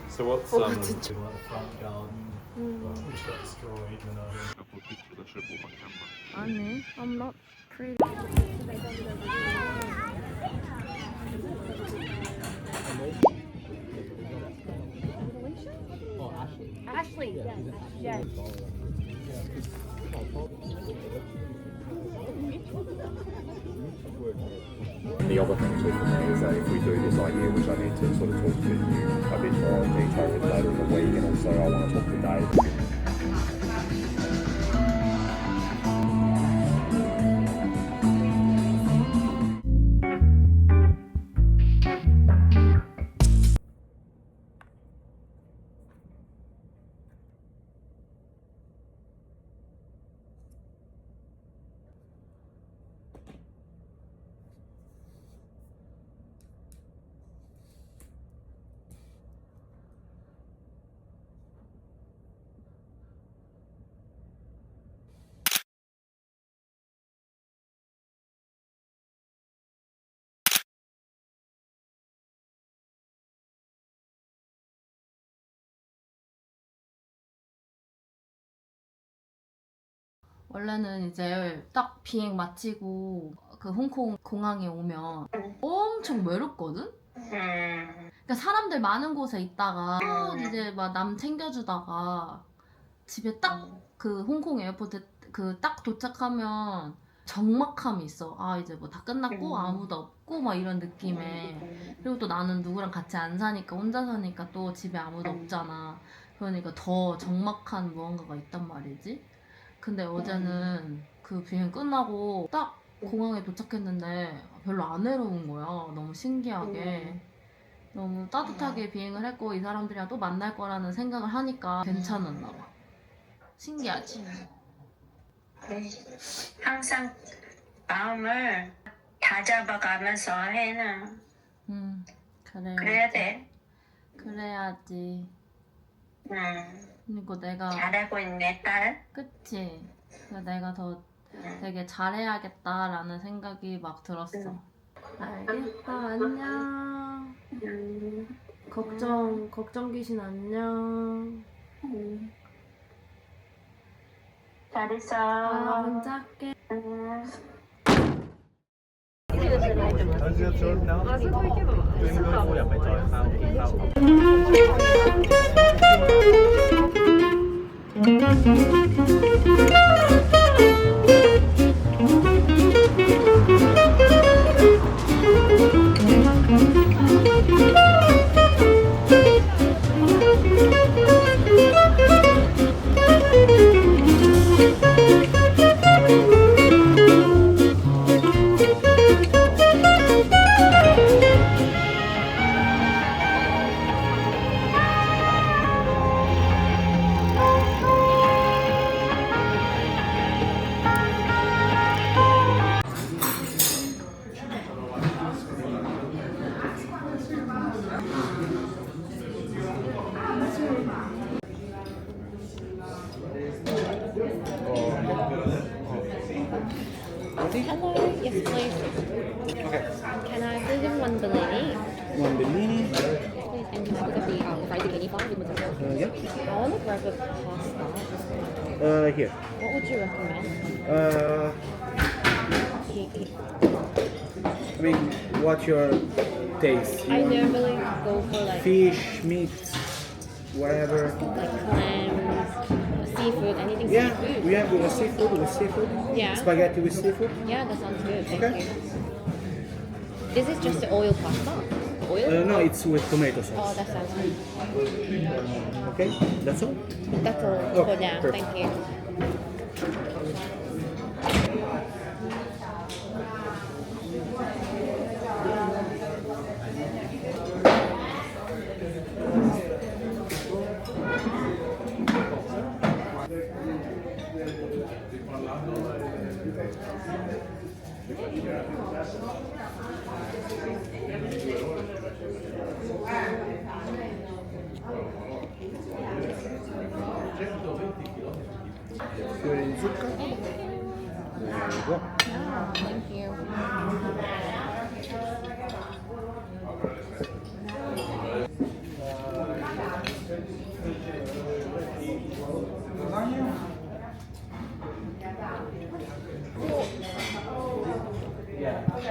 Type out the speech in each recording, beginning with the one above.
So what's front garden which got destroyed when 아니, I'm not pretty. Ashley, yes. The other thing too for me is that if we do this idea, which I need to sort of talk to you a bit more in detail with later in the week, and also I want to talk to Dave. 원래는 이제 딱 비행 마치고 그 홍콩 공항에 오면 엄청 외롭거든? 그러니까 사람들 많은 곳에 있다가 이제 막 남 챙겨주다가 집에 딱 그 홍콩 에어포트 그 딱 도착하면 적막함이 있어. 아 이제 뭐 다 끝났고 아무도 없고 막 이런 느낌에. 그리고 또 나는 누구랑 같이 안 사니까 혼자 사니까 또 집에 아무도 없잖아. 그러니까 더 적막한 무언가가 있단 말이지. 근데 어제는 그 비행 끝나고 딱 공항에 도착했는데 별로 안 외로운 거야. 너무 신기하게. 너무 따뜻하게 비행을 했고 이 사람들이랑 또 만날 거라는 생각을 하니까 괜찮았나 봐. 신기하지? 항상 마음을 다잡아가면서 해는 그래야 돼. 그래야지. 그리고 내가 잘하고 있네 딸. 그치? 그래서 내가 더 되게 잘해야겠다라는 생각이 막 들었어. 알겠다. 안녕. 걱정 귀신 안녕. 잘했어. 문자 할게. Hello, yes please. Okay. Can I please have one bellini? One bellini. Please, and can I look at the fried zucchini bar? Yeah. I want to grab a pasta. Here. What would you recommend? I mean, what's your taste? I normally go for like Fish, meat, whatever. clams, seafood, anything Yeah, seafood. we have with seafood. Yeah. Spaghetti with seafood. Yeah, that sounds good. Thank Okay. you. This is just the oil pasta. Oil? No, it's with tomato Oh, sauce. that sounds good. Okay, that's all. That's all Okay, for now. perfect. Thank you.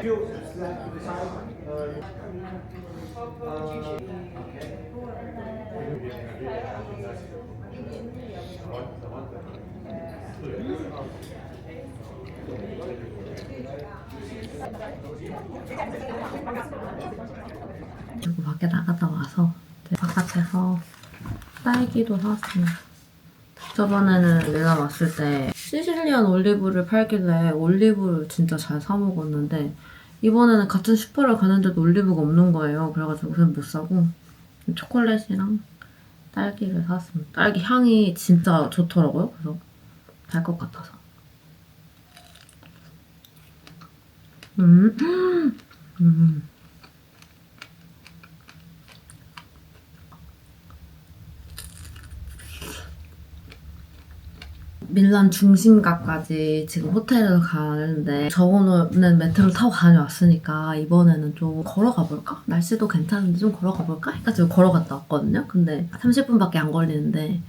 그리고 밖에 나갔다 와서 바깥에서 딸기도 사왔습니다. 저번에는 내가 왔을 때 시실리안 올리브를 팔길래 올리브를 진짜 잘 사 먹었는데 이번에는 같은 슈퍼를 가는데도 올리브가 없는 거예요. 그래가지고 그냥 못 사고 초콜릿이랑 딸기를 사왔습니다. 딸기 향이 진짜 좋더라고요. 그래서 살 것 같아서. 밀란 중심가까지 지금 호텔을 가는데 저번에는 메트로 타고 다녀왔으니까 이번에는 좀 걸어가 볼까? 날씨도 괜찮은데 좀 걸어가 볼까? 해가지고 걸어갔다 왔거든요. 근데 30분밖에 안 걸리는데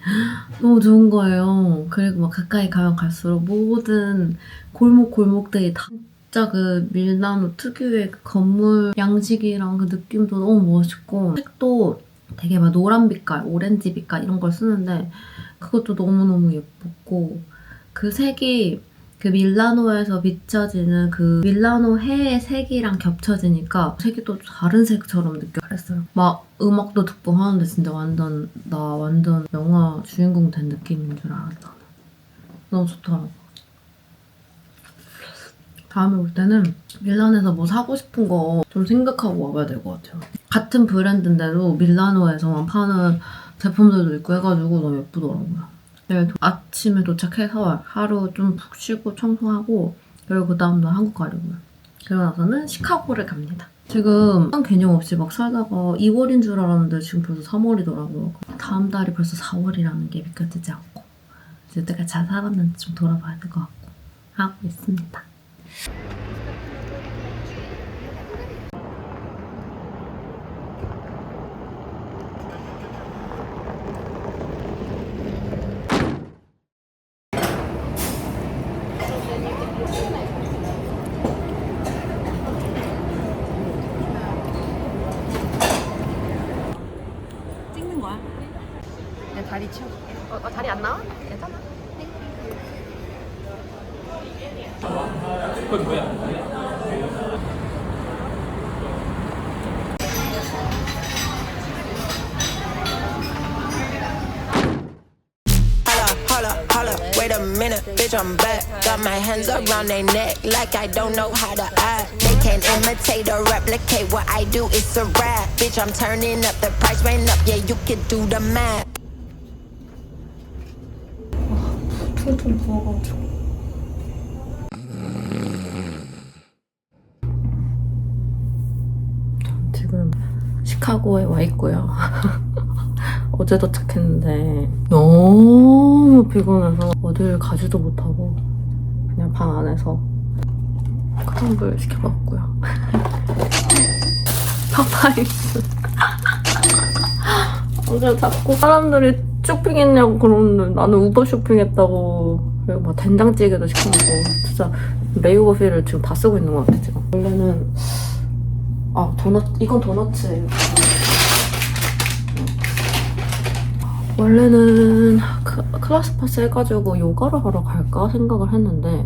너무 좋은 거예요. 그리고 막 가까이 가면 갈수록 모든 골목골목들이 다 진짜 그 밀라노 특유의 그 건물 양식이랑 그 느낌도 너무 멋있고 색도 되게 막 노란 빛깔, 오렌지 빛깔 이런 걸 쓰는데 그것도 너무너무 예뻤고 그 색이 그 밀라노에서 비춰지는 그 밀라노 해의 색이랑 겹쳐지니까 색이 또 다른 색처럼 느껴졌어요. 막 음악도 듣고 하는데 진짜 완전 나 완전 영화 주인공 된 느낌인 줄 알았다. 너무 좋더라고. 다음에 올 때는 밀라노에서 뭐 사고 싶은 거 좀 생각하고 와봐야 될 것 같아요. 같은 브랜드인데도 밀라노에서만 파는 제품들도 있고 해가지고 너무 예쁘더라고요. 내일 아침에 도착해서 하루 좀 푹 쉬고 청소하고 그리고 그 다음날 한국 가려고요. 그러고 나서는 시카고를 갑니다. 지금 한 개념 없이 막 살다가 2월인 줄 알았는데 지금 벌써 3월이더라고요. 다음 달이 벌써 4월이라는 게 믿겨지지 않고 이제 내가 잘 살았는지 좀 돌아봐야 될 것 같고 하고 있습니다. 찍는 거야? 내 다리 치워. 다리 안 나와? 괜찮아. 그건 뭐야? Wait a minute, bitch, I'm back. Got my hands around their neck like I don't know how to act. They can't imitate or replicate what I do, it's a rap. Bitch, I'm turning up, the price went up, yeah, you can do the math. 퉁퉁 부어가지고 지금 시카고에 와 있고요. 어제 도착했는데 너무 피곤해서 어딜 가지도 못하고 그냥 방 안에서 크럼블 시켜 먹었고요. 파파이스. 어제 자꾸 사람들이 쇼핑했냐고 그러는데 나는 우버 쇼핑했다고. 그리고 막 된장찌개도 시켜 먹고 진짜 메이오버필을 지금 다 쓰고 있는 것 같아 지금. 원래는 도넛, 이건 도넛이에요. 원래는 클래스 파스 해가지고 요가를 하러 갈까 생각을 했는데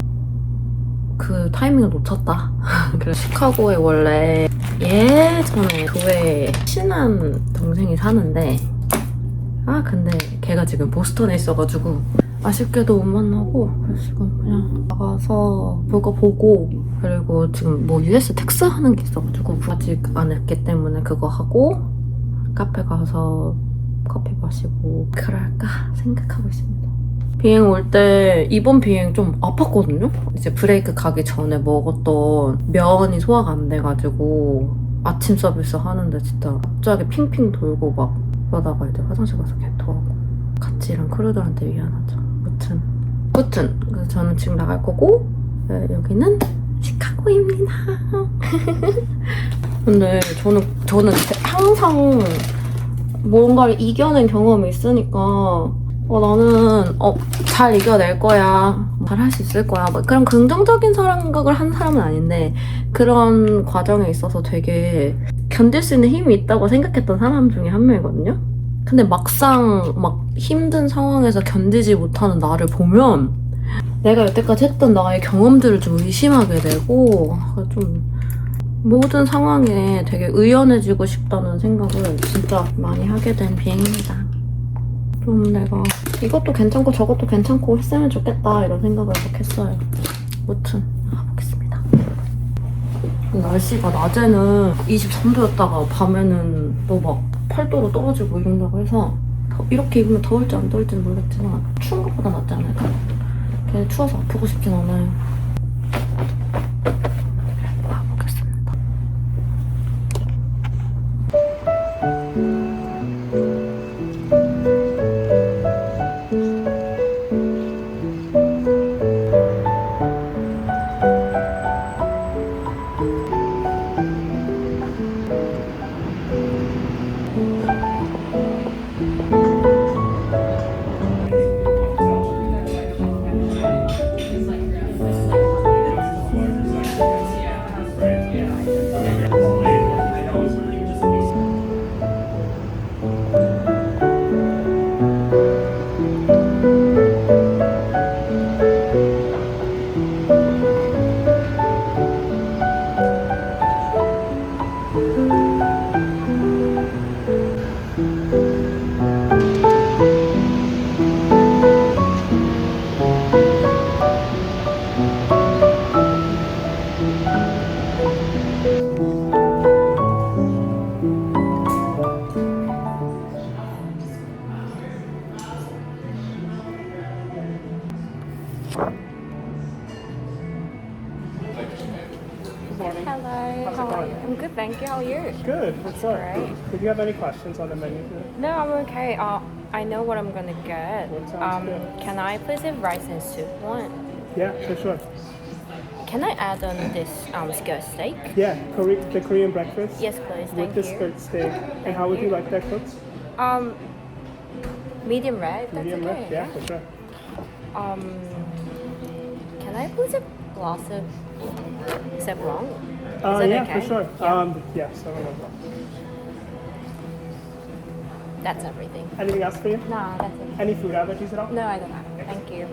그 타이밍을 놓쳤다. 그래서 시카고에 원래 예전에 교회에 친한 동생이 사는데 근데 걔가 지금 보스턴에 있어가지고 아쉽게도 못 만나고 그래서 지금 그냥 나가서 그거 보고 그리고 지금 뭐 US 텍스 하는 게 있어가지고 아직 안 했기 때문에 그거 하고 카페 가서 커피 마시고 그럴까 생각하고 있습니다. 비행 올 때 이번 비행 좀 아팠거든요? 이제 브레이크 가기 전에 먹었던 면이 소화가 안 돼가지고 아침 서비스 하는데 진짜 갑자기 핑핑 돌고 막 그러다가 이제 화장실 가서 개토하고 같이랑 크루들한테 미안하죠. 무튼 그래서 저는 지금 나갈 거고 여기는 시카고입니다. 근데 저는 항상 뭔가를 이겨낸 경험이 있으니까 나는 잘 이겨낼 거야, 잘 할 수 있을 거야, 뭐 그런 긍정적인 생각을 한 사람은 아닌데 그런 과정에 있어서 되게 견딜 수 있는 힘이 있다고 생각했던 사람 중에 한 명이거든요. 근데 막상 막 힘든 상황에서 견디지 못하는 나를 보면 내가 여태까지 했던 나의 경험들을 좀 의심하게 되고 좀 모든 상황에 되게 의연해지고 싶다는 생각을 진짜 많이 하게 된 비행입니다. 좀 내가 이것도 괜찮고 저것도 괜찮고 했으면 좋겠다 이런 생각을 막 했어요. 무튼 가보겠습니다. 날씨가 낮에는 23도였다가 밤에는 또 막 8도로 떨어지고 이런다고 해서 이렇게 입으면 더울지 안 더울지는 모르겠지만 추운 것보다 낫지 않을까? 걔 추워서 아프고 싶진 않아요. 가보겠습니다. Hello, how are you? I'm good, thank you. How are you? Good, what's up? Great. Did you have any questions on the menu? No, I'm okay. I know what I'm gonna get. What sounds good? Can I please have rice and soup one? Yeah, for sure. Can I add on this skirt steak? Yeah, the Korean breakfast Yes, please. with Thank the you. skirt steak. And how would you like that cooked? Medium rare. If that's Medium okay. rare? Yeah, for sure. Can I please have a glass of Sauvignon? Is that Yeah, okay? for sure. Yeah. Yes, I don't know. That's everything. Anything else for you? No, that's it. Any food allergies at all? No, I don't have. Thank you.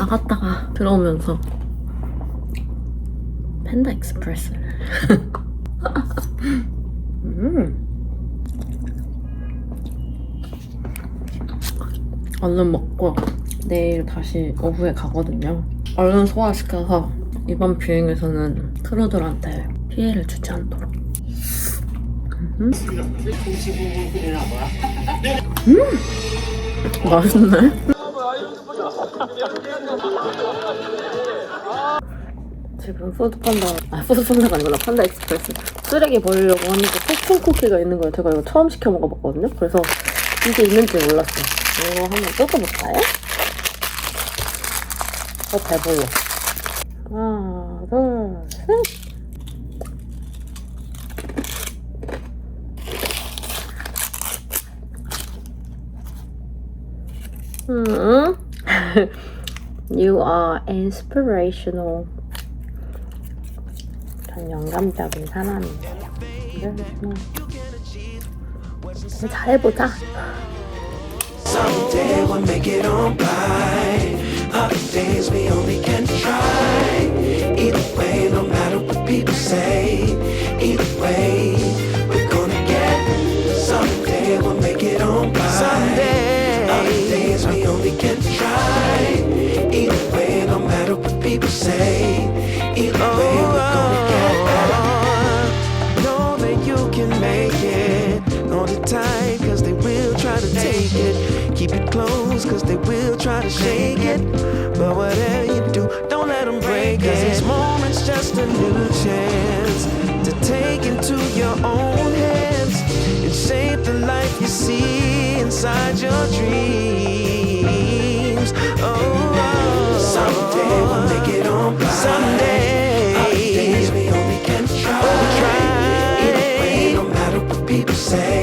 나갔다가 들어오면서 팬더 익스프레스 얼른 먹고 내일 다시 오후에 가거든요. 얼른 소화시켜서 이번 비행에서는 크루들한테 피해를 주지 않도록. 맛있네. 지금 푸드판다가 아니구나, 판다 익스프레스 쓰레기 버리려고 하는데 코콘 쿠키가 있는 거예요. 제가 이거 처음 시켜 먹어봤거든요. 그래서 이게 있는지 몰랐어요. 이거 한번 뜯어볼까요? 배불러. 하나, 둘, 셋. You are inspirational. 전 영감적인 사람이에요. 잘해보자. Someday we'll make it on by. Other days we only can try. Either way, no matter what people say. Either way, we're gonna get. Someday we'll make it on by. Someday. Other days we only can try. Either way, no matter what people say. Either way, we're gonna get. Know that you can make it. Hold it tight, cause they will try to take it. Keep it close, cause they will try to shake it. But whatever you do, don't let them break it. Cause each moment's just a new chance to take into your own hands and shape the life you see inside your dreams. Oh, someday we'll make it on by. Someday. Other days we only can try. Either way, no matter what people say.